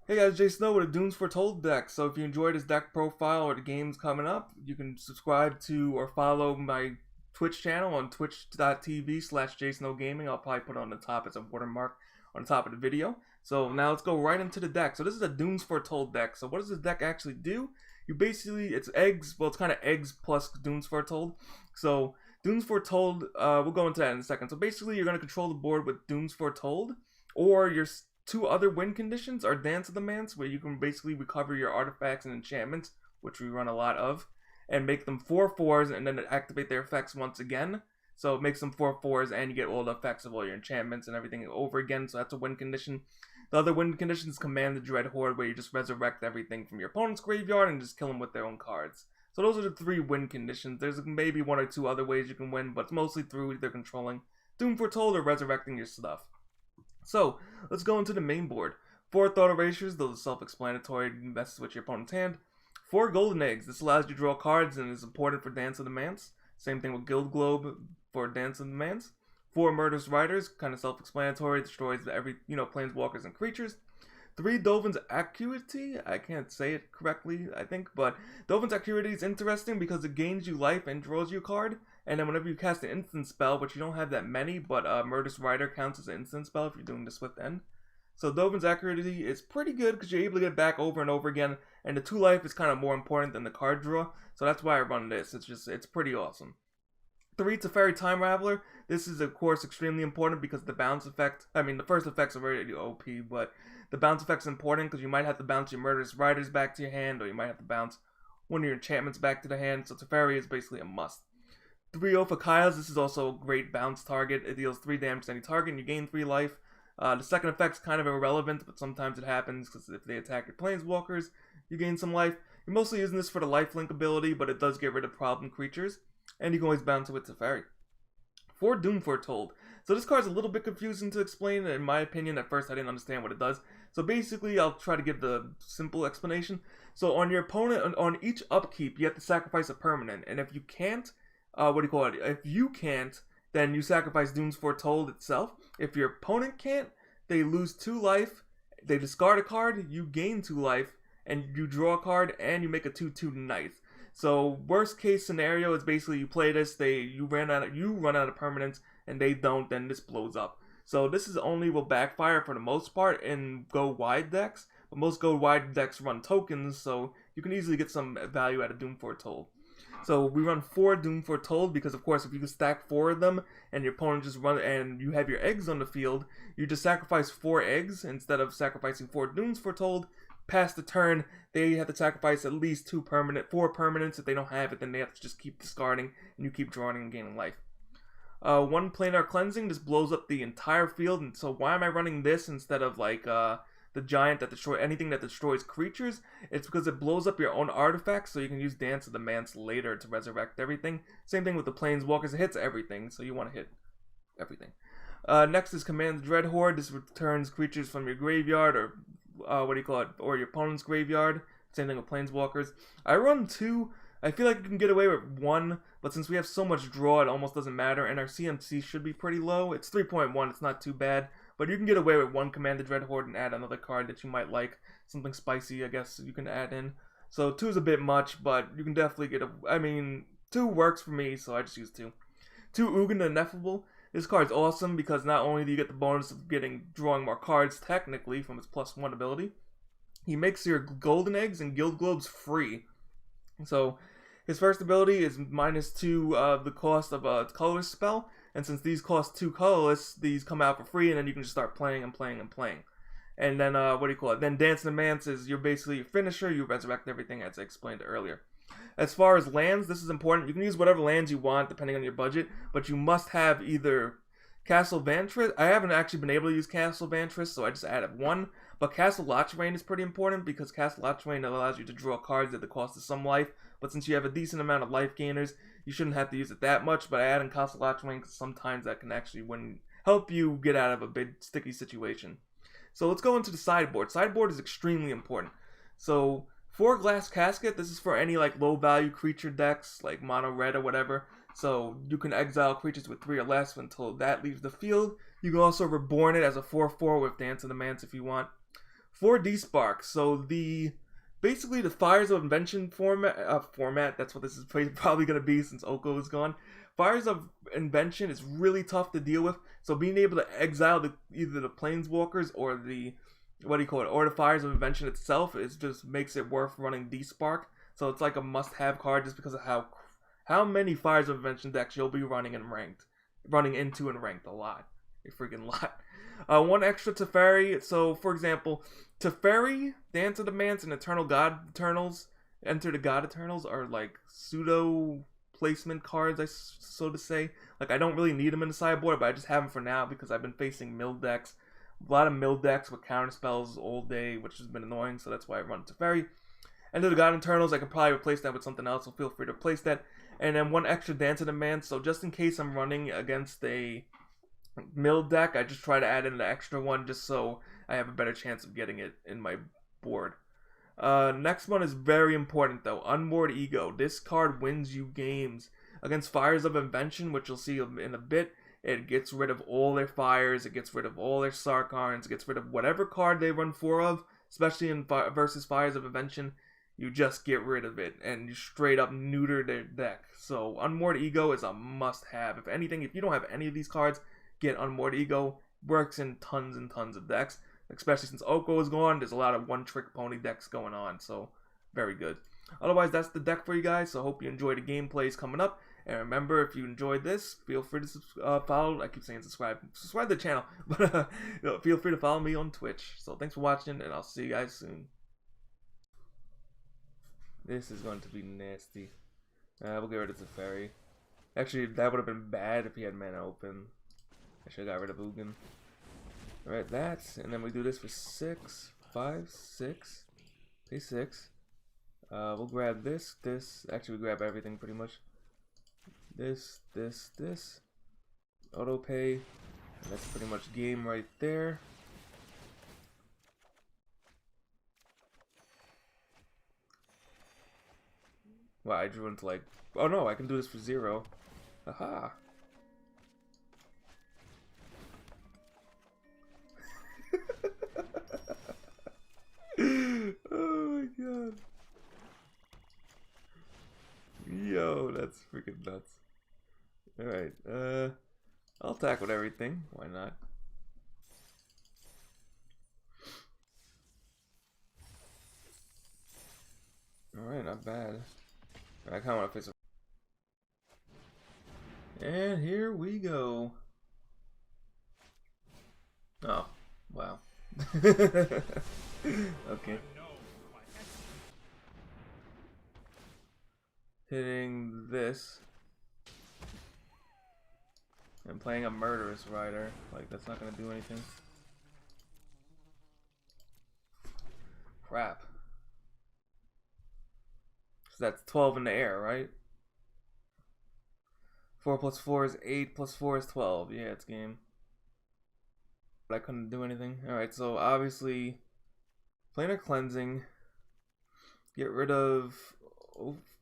Hey guys, Jsnow with a Dunes Foretold deck. So if you enjoyed this deck profile or the games coming up, you can subscribe to or follow my Twitch channel on twitch.tv/jsnowgaming. I'll probably put it on the top as a watermark on the top of the video. So now let's go right into the deck. So this is a Dunes Foretold deck. So what does this deck actually do? You basically, it's eggs, well it's kind of eggs plus Dunes Foretold. So Dunes Foretold, we'll go into that in a second. So basically you're going to control the board with Dunes Foretold, or your two other win conditions are Dance of the Manse, where you can basically recover your artifacts and enchantments, which we run a lot of, and make them 4/4s and then activate their effects once again. So it makes them 4/4s and you get all the effects of all your enchantments and everything over again, so that's a win condition. The other win condition is Command the Dread Horde, where you just resurrect everything from your opponent's graveyard and just kill them with their own cards. So those are the three win conditions. There's maybe one or two other ways you can win, but it's mostly through either controlling Doom Foretold or resurrecting your stuff. So, let's go into the main board. 4 thought erasures, those are self-explanatory, messes with your opponent's hand. 4 golden eggs, this allows you to draw cards and is important for Dance of the Manse. Same thing with Guild Globe for Dance of the Manse. 4 murderous riders, kind of self-explanatory, destroys every, planeswalkers and creatures. 3 Dolphin's Acuity, I can't say it correctly, I think, but Dolphin's Acuity is interesting because it gains you life and draws you a card. And then whenever you cast an instant spell, which you don't have that many, but Murderous Rider counts as an instant spell if you're doing the Swift End. So Dolphin's Accuracy is pretty good because you're able to get back over and over again, and the 2 life is kind of more important than the card draw, so that's why I run this. It's pretty awesome. 3 Teferi Time Raveler. This is of course extremely important because the bounce effect, the first effects are very OP, but the bounce effect is important because you might have to bounce your Murderous Riders back to your hand, or you might have to bounce one of your enchantments back to the hand, so Teferi is basically a must. 3 Ophakaias, this is also a great bounce target. It deals 3 damage to any target and you gain 3 life. The second effect's kind of irrelevant, but sometimes it happens because if they attack your planeswalkers, you gain some life. You're mostly using this for the lifelink ability, but it does get rid of problem creatures. And you can always bounce it with Teferi. 4 Doom Foretold. So this card's a little bit confusing to explain. In my opinion, at first I didn't understand what it does. So basically, I'll try to give the simple explanation. So on your opponent, on each upkeep, you have to sacrifice a permanent. And if you can't, if you can't, then you sacrifice Doom's Foretold itself. If your opponent can't, they lose 2 life, they discard a card, you gain 2 life, and you draw a card, and you make a 2/2 knight. So worst case scenario is basically you play this, you run out of permanents, and they don't, then this blows up. So this will backfire for the most part in go wide decks, but most go wide decks run tokens, so you can easily get some value out of Doom Foretold. So we run 4 Doom Foretold because, of course, if you can stack 4 of them and your opponent just and you have your eggs on the field, you just sacrifice 4 eggs instead of sacrificing 4 Dooms Foretold. Past the turn, they have to sacrifice at least 4 permanents. If they don't have it, then they have to just keep discarding and you keep drawing and gaining life. 1 Planar Cleansing, this blows up the entire field, and so why am I running this instead of the giant that destroys anything that destroys creatures? It's because it blows up your own artifacts, so you can use Dance of the Manse later to resurrect everything. Same thing with the planeswalkers, it hits everything, so you want to hit everything. Next is Command the Dread Horde. This returns creatures from your graveyard or or your opponent's graveyard. Same thing with planeswalkers. I run 2. I feel like you can get away with 1, but since we have so much draw, it almost doesn't matter, and our CMC should be pretty low. It's 3.1, it's not too bad. But you can get away with 1 Command the Dread Horde and add another card that you might like. Something spicy, I guess, you can add in. So 2 is a bit much, but you can definitely get 2 works for me, so I just use 2. 2 Ugin the Ineffable. This card's awesome because not only do you get the bonus of drawing more cards, technically, from its +1 ability, he makes your golden eggs and guild globes free. So his first ability is -2 of the cost of a colorless spell. And since these cost 2 colorless, these come out for free, and then you can just start playing and playing and playing. And then, Then Dance of the Manse is you're basically your finisher, you resurrect everything as I explained earlier. As far as lands, this is important. You can use whatever lands you want depending on your budget, but you must have either Castle Vantress. I haven't actually been able to use Castle Vantress, so I just added 1. But Castle Locthwain is pretty important because Castle Locthwain allows you to draw cards at the cost of some life. But since you have a decent amount of life gainers, you shouldn't have to use it that much. But I add in Castle Locthwain because sometimes that can actually help you get out of a big sticky situation. So let's go into the sideboard. Sideboard is extremely important. So 4 Glass Casket, this is for any low value creature decks like mono red or whatever. So you can exile creatures with 3 or less until that leaves the field. You can also reborn it as a 4/4 with Dance of the Manse if you want. 4 D-Sparks. So basically the Fires of Invention format, that's what this is probably going to be since Oko is gone. Fires of Invention is really tough to deal with, so being able to exile either the Planeswalkers or the, or the Fires of Invention itself, just makes it worth running D-Spark. So it's like a must-have card just because of how many Fires of Invention decks you'll be running into in ranked. A lot. A freaking lot. 1 extra Teferi. So, for example, Teferi, Dance of the Mance, and Eternal God Eternals, Enter the God Eternals are like pseudo placement cards, so to say. Like, I don't really need them in the sideboard, but I just have them for now because I've been facing mill decks. A lot of mill decks with counter spells all day, which has been annoying, so that's why I run Teferi. Enter the God Eternals, I could probably replace that with something else, so feel free to replace that. And then 1 extra Dance of the Mance, so just in case I'm running against a mill deck, I just try to add in the extra one just so I have a better chance of getting it in my board. Next one is very important though. Unmoored Ego. This card wins you games. Against Fires of Invention, which you'll see in a bit, it gets rid of all their fires, it gets rid of all their Sarkarns, it gets rid of whatever card they run 4 of, especially in versus Fires of Invention. You just get rid of it and you straight up neuter their deck. So Unmoored Ego is a must-have. If anything, if you don't have any of these cards, get Unmoored Ego. Works in tons and tons of decks. Especially since Oko is gone, there's a lot of one-trick pony decks going on. So, very good. Otherwise, that's the deck for you guys. So, hope you enjoy the gameplays coming up. And remember, if you enjoyed this, feel free to follow. I keep saying subscribe. Subscribe to the channel. But feel free to follow me on Twitch. So, thanks for watching, and I'll see you guys soon. This is going to be nasty. We'll get rid of Teferi. Actually, that would have been bad if he had mana open. I should have got rid of Ugin. Alright, that. And then we do this for 6, 5, 6. Pay 6. We'll grab this. Actually, we grab everything pretty much. This. Auto pay. And that's pretty much game right there. Wow, I drew into like... Oh no, I can do this for 0. Aha! Oh my god. Yo, that's freaking nuts. Alright, I'll attack with everything. Why not? Alright, not bad. I kinda wanna face a... And here we go. Oh, wow. Okay. Hitting this. And playing a Murderous Rider. Like, that's not gonna do anything. Crap. So that's 12 in the air, right? 4 plus 4 is 8, plus 4 is 12. Yeah, it's game. But I couldn't do anything. Alright, so obviously planar cleansing. Get rid of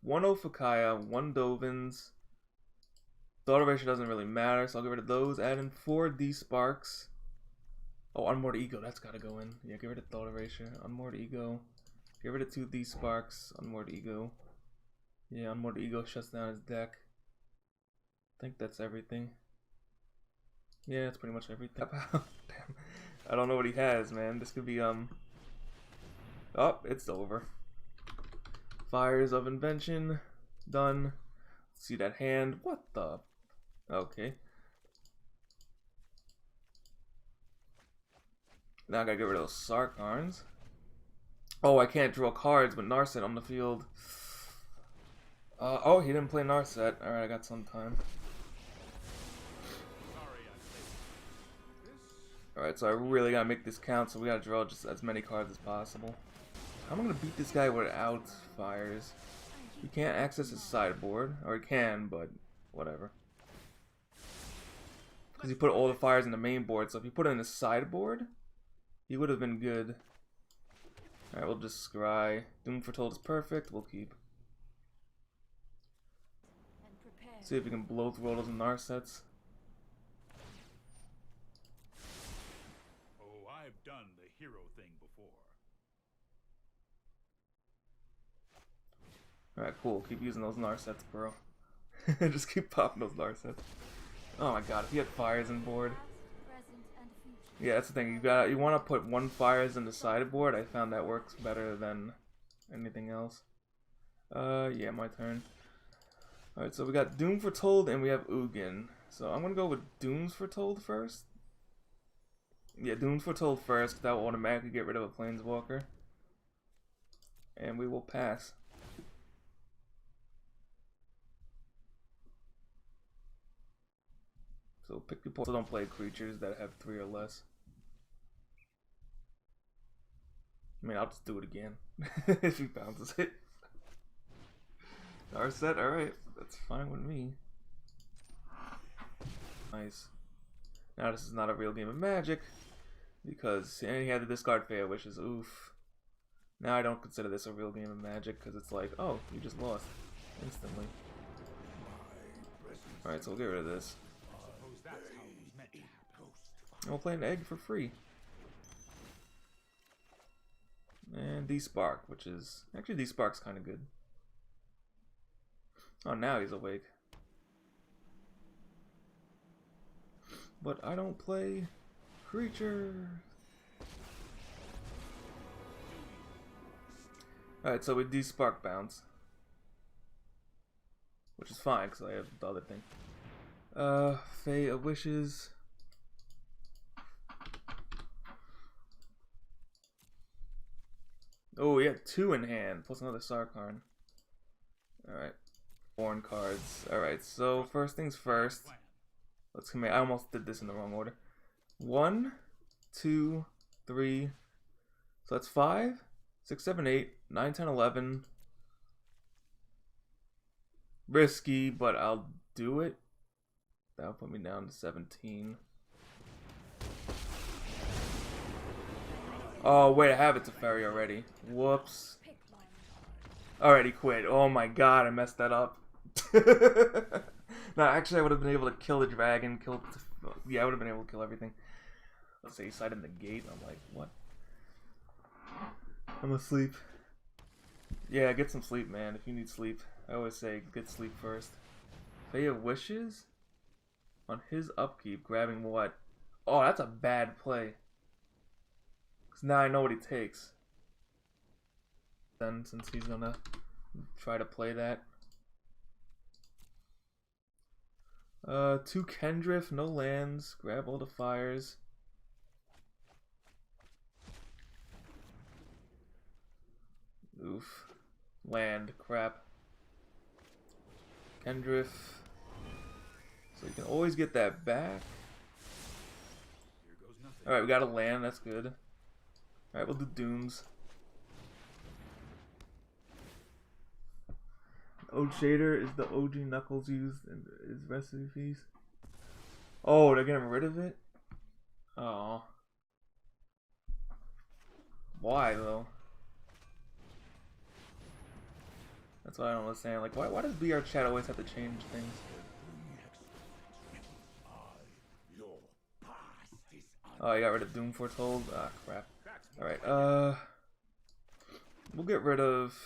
1 Ophakaya, 1 Dovins. Daughter ratio doesn't really matter, so I'll get rid of those. Add in 4 D-Sparks. Oh, Unmoored Ego, that's gotta go in. Yeah, get rid of Daughter ratio. Unmoored Ego. Get rid of 2 D-Sparks. Unmoored Ego. Yeah, Unmoored Ego shuts down his deck. I think that's everything. Yeah, that's pretty much everything. Damn. I don't know what he has, man. This could be, Oh, it's over. Fires of Invention. Done. Let's see that hand. What the? Okay. Now I gotta get rid of those Sarkarns. Oh, I can't draw cards with Narset on the field. Oh, he didn't play Narset. Alright, I got some time. Alright, so I really gotta make this count, so we gotta draw just as many cards as possible. I'm gonna beat this guy without Fires. He can't access his sideboard, or he can, but whatever. Because he put all the Fires in the main board, so if he put it in the sideboard, he would have been good. Alright, we'll just scry. Doom Foretold is perfect, we'll keep. See if we can blow through all those Narsets. Oh, I've done the hero thing before. Alright, cool. Keep using those Narsets, bro. Just keep popping those Narsets. Oh my god, if he had fires in board. Yeah, that's the thing. You want to put one fires in the sideboard. I found that works better than anything else. Yeah, my turn. Alright, so we got Doom Foretold and we have Ugin. So I'm gonna go with Doom's Foretold first. Yeah, Doom's Foretold first, because that will automatically get rid of a Planeswalker. And we will pass. So pick your points. So don't play creatures that have 3 or less. I mean, I'll just do it again if he bounces it. Our set, alright. That's fine with me. Nice. Now this is not a real game of Magic, because and he had to discard Fair Wishes. Oof. Now I don't consider this a real game of Magic, because it's like, oh, you just lost instantly. Alright, so we'll get rid of this. And we'll play an egg for free. And Despark, which is... Actually, Despark's kind of good. Oh, now he's awake. But I don't play creatures. Alright, so we Despark bounce. Which is fine, because I have the other thing. Fae of Wishes. Oh, we had 2 in hand, plus another Sarkarn. Alright. 4 cards. Alright, so first things first. Let's commit. I almost did this in the wrong order. 1, 2, 3. So that's 5, 6, 7, 8, 9, 10, 11. Risky, but I'll do it. That'll put me down to 17. Oh, wait, I have it to Fairy already. Whoops. Already quit. Oh my god, I messed that up. No, actually, I would have been able to kill the dragon, yeah, I would have been able to kill everything. Let's say he sided in the gate. I'm like, what? I'm asleep. Yeah, get some sleep, man, if you need sleep. I always say, get sleep first. Fae of Wishes? On his upkeep, grabbing what? Oh, that's a bad play. Because now I know what he takes. Then, since he's gonna try to play that. 2 Kendriff, no lands, grab all the fires. Oof. Land, crap. Kendriff. So you can always get that back. Alright, we got a land, that's good. Alright, we'll do Dooms. Old Shader is the OG Knuckles used in his recipes. Oh, they're getting rid of it? Oh. Why, though? That's what I don't understand. Like, why does BR Chat always have to change things? Oh, I got rid of Doom Foretold? Ah, crap. Alright, we'll get rid of...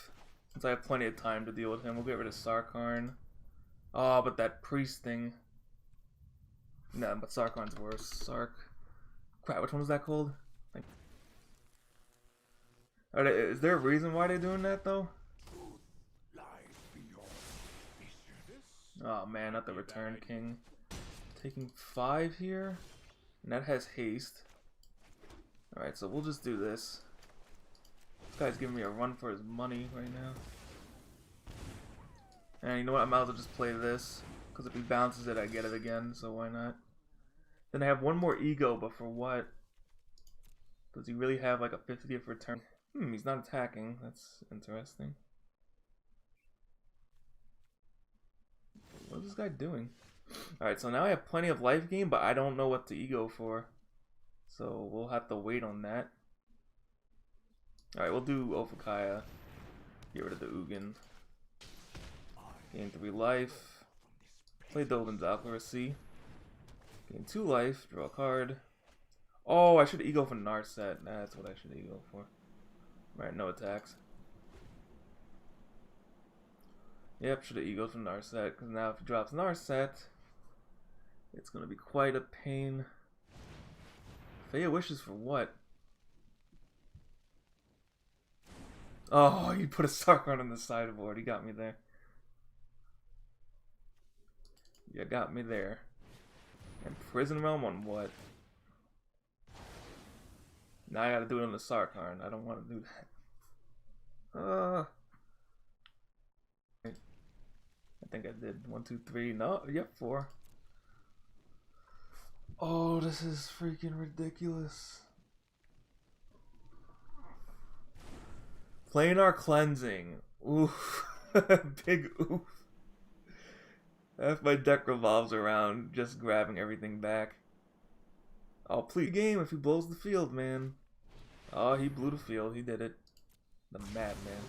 Since I have plenty of time to deal with him, we'll get rid of Sarkarn. Oh, but that priest thing... No, but Sarkarn's worse. Crap, which one was that called? Alright, is there a reason why they're doing that, though? Oh man, not the Return King. Taking 5 here. And that has haste. Alright, so we'll just do this. This guy's giving me a run for his money right now. And you know what? I might as well just play this. Because if he bounces it, I get it again, so why not? Then I have one more ego, but for what? Does he really have like a 50th return? He's not attacking. That's interesting. What is this guy doing? Alright, so now I have plenty of life gain, but I don't know what to ego for. So we'll have to wait on that. Alright, we'll do Ophakaya. Get rid of the Ugin. Gain 3 life. Play Dovin's Accuracy. Gain 2 life. Draw a card. Oh, I should ego for Narset. That's what I should ego for. Right, no attacks. Yep, should have egoed for Narset, because now if he drops Narset, it's going to be quite a pain. Faya wishes for what? Oh, he put a Sarkon on the sideboard. He got me there. You got me there. And Prison Realm on what? Now I gotta do it on the Sarkon. I don't want to do that. I think I did 1, 2, 3. No, yep, 4. Oh, this is freaking ridiculous. Planar Cleansing. Oof. Big oof. If my deck revolves around just grabbing everything back. Oh, please game if he blows the field, man. Oh, he blew the field. He did it. The madman.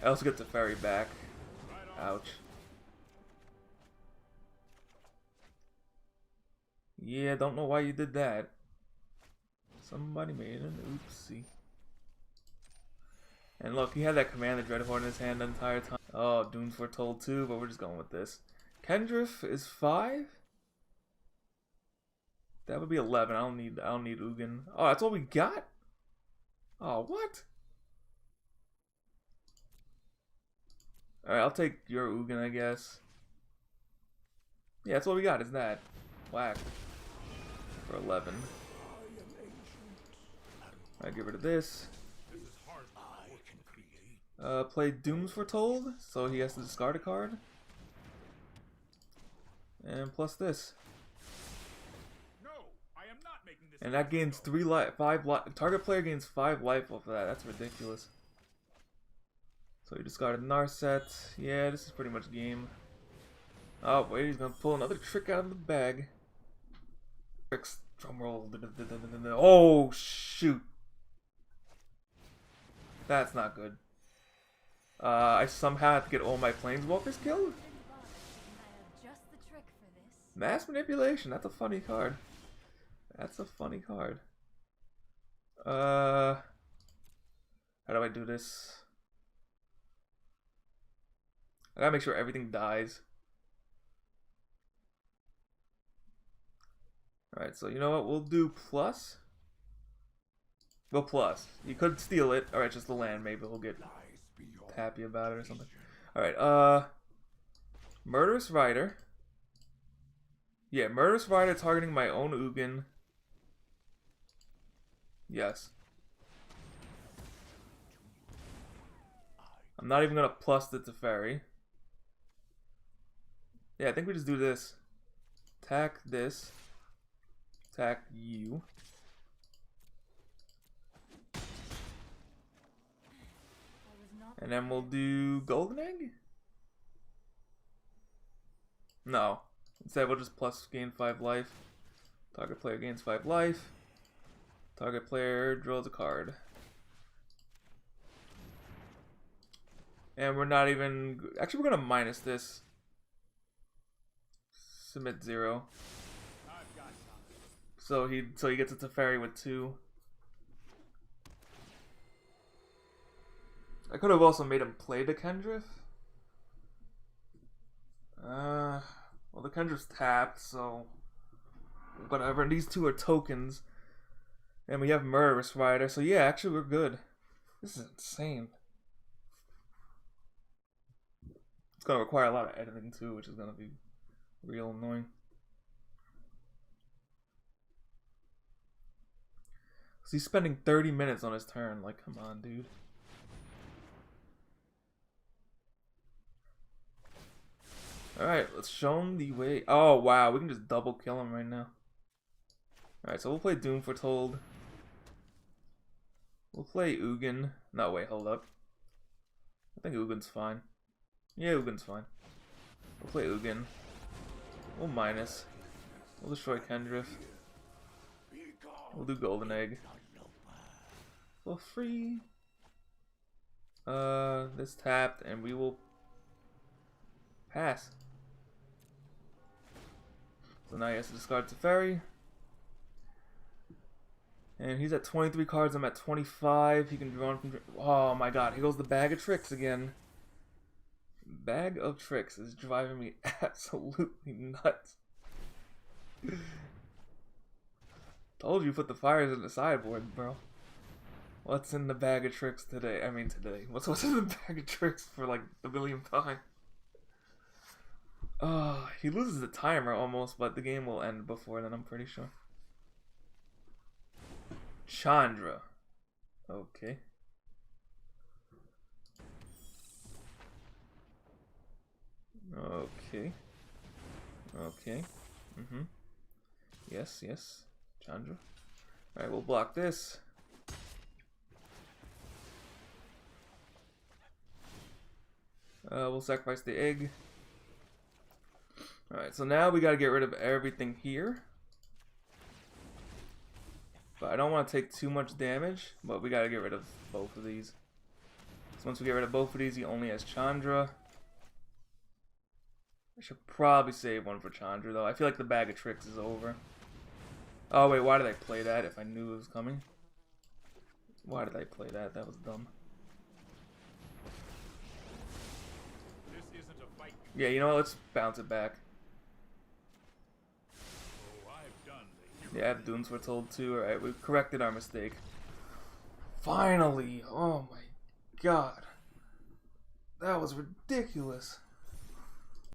I also get the ferry back. Ouch. Yeah, don't know why you did that. Somebody made an oopsie. And look, he had that Commander Dreadhorde in his hand the entire time. Oh, Doom's Foretold too, but we're just going with this. Kendriff is 5? That would be 11. I don't need Ugin. Oh, that's all we got? Oh, what? Alright, I'll take your Ugin, I guess. Yeah, that's all we got, is that. Whack. For 11. Alright, get rid of this. Play Doom's Foretold, so he has to discard a card. And plus this. And that gains 5 life. Target player gains 5 life off of that. That's ridiculous. So he discarded Narset. Yeah, this is pretty much game. Oh wait, he's gonna pull another trick out of the bag. Drum roll. Oh shoot. That's not good. I somehow have to get all my planeswalkers killed? Mass Manipulation, that's a funny card. That's a funny card. How do I do this? I gotta make sure everything dies. Alright, so you know what? We'll do plus. Well, plus. You could steal it. Alright, just the land. Maybe we'll get happy about it or something. Alright, Murderous Rider. Yeah, Murderous Rider targeting my own Ugin. Yes. I'm not even gonna plus the Teferi. Yeah, I think we just do this. Attack this. Attack you. And then we'll do Golden Egg? No. Instead we'll just plus gain 5 life. Target player gains 5 life. Target player draws a card. And we're not even... Actually, we're going to minus this. Submit 0. So he gets a Teferi with 2. I could have also made him play the Kendriff. Well, the Kendriff's tapped, so whatever. These two are tokens. And we have Murderous Rider, so yeah, actually we're good. This is insane. It's gonna require a lot of editing too, which is gonna be real annoying. So he's spending 30 minutes on his turn. Like, come on, dude. Alright, let's show him the way. Oh, wow. We can just double kill him right now. Alright, so we'll play Doom Foretold. We'll play Ugin. No, wait, hold up. I think Ugin's fine. Yeah, Ugin's fine. We'll play Ugin. We'll minus. We'll destroy Kendriff. We'll do Golden Egg. We'll free. This tapped, and we will pass. So now he has to discard Teferi. And he's at 23 cards, I'm at 25. He can draw from... Oh my god, here goes the bag of tricks again. Bag of tricks is driving me absolutely nuts. Told you put the fires in the sideboard, bro. What's in the bag of tricks today? I mean today. What's in the bag of tricks for like the millionth time? He loses the timer almost, but the game will end before then, I'm pretty sure. Chandra. Okay. Okay. Okay. Yes, yes. Chandra. Alright, we'll block this. We'll sacrifice the egg. Alright, so now we gotta get rid of everything here. But I don't want to take too much damage, but we gotta get rid of both of these. So once we get rid of both of these, he only has Chandra. I should probably save one for Chandra, though. I feel like the bag of tricks is over. Oh, wait, why did I play that if I knew it was coming? Why did I play that? That was dumb. This isn't a fight. Yeah, you know what? Let's bounce it back. Yeah, I have Dunes Foretold too. Alright, we've corrected our mistake. Finally! Oh my god. That was ridiculous.